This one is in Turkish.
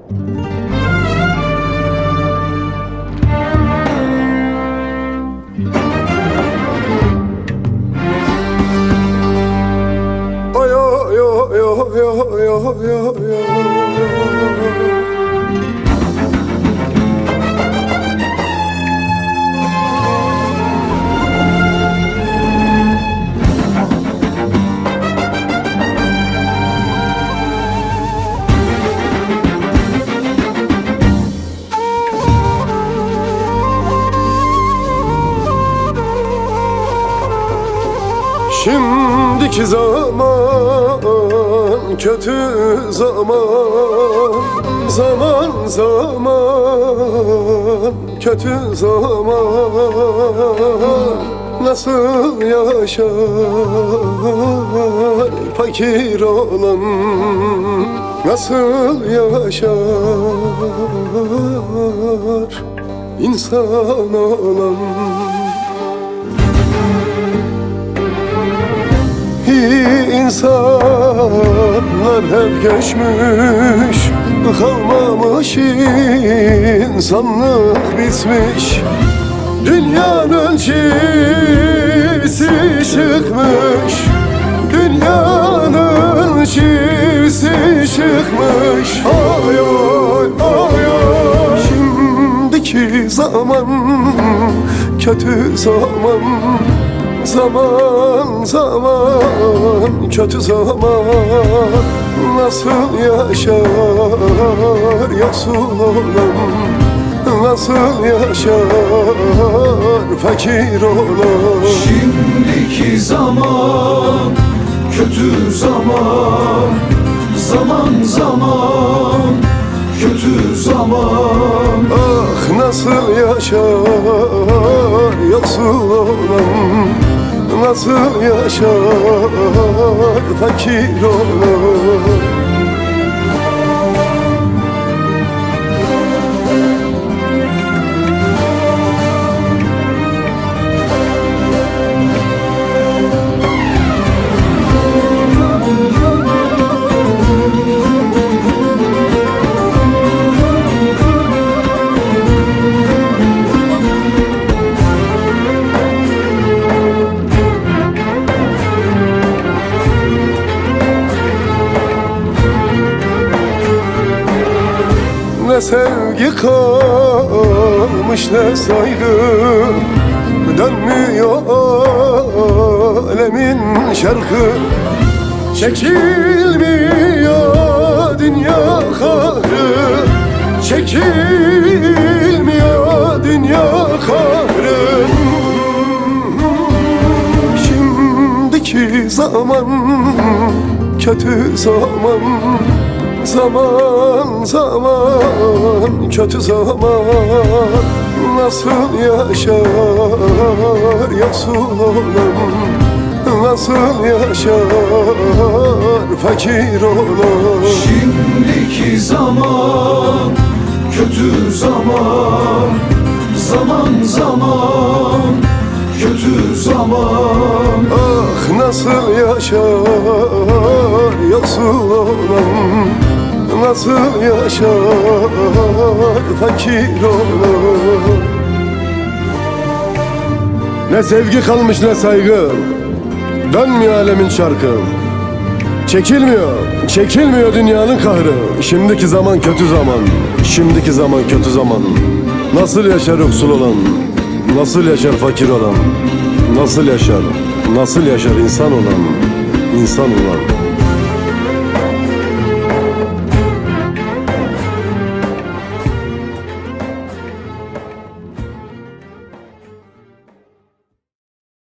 Oy oy oy oy oy oy oy. Şimdiki zaman kötü zaman, zaman zaman kötü zaman. Nasıl yaşar fakir olan, nasıl yaşar insan olan? İnsanlar hep göçmüş, kalmamış insanlık bitmiş. Dünyanın çivisi çıkmış, dünyanın çivisi çıkmış. Oy oy oy oy. Şimdiki zaman kötü zaman, zaman zaman kötü zaman. Nasıl yaşar yoksul olan, nasıl yaşar fakir olan? Şimdiki zaman kötü zaman, zaman zaman kötü zaman. Ah nasıl yaşar yoksul olan, nasıl yaşar fakir olan? Ne sevgi kalmış ne saygı, dönmüyor alemin şarkı. Çekilmiyor dünya kahrı, çekilmiyor dünya kahrı. Şimdiki zaman kötü zaman, zaman zaman kötü zaman. Nasıl yaşar yoksul olan, nasıl yaşar fakir olan? Şimdiki zaman kötü zaman, zaman zaman kötü zaman. Ah nasıl yaşar yoksul olan, nasıl yaşar fakir olan? Ne sevgi kalmış ne saygı, dönmüyor alemin şarkı. Çekilmiyor dünyanın kahrı. Şimdiki zaman kötü zaman, şimdiki zaman kötü zaman. Nasıl yaşar yoksul olan, nasıl yaşar fakir olan? Nasıl yaşar insan olan, insan olan?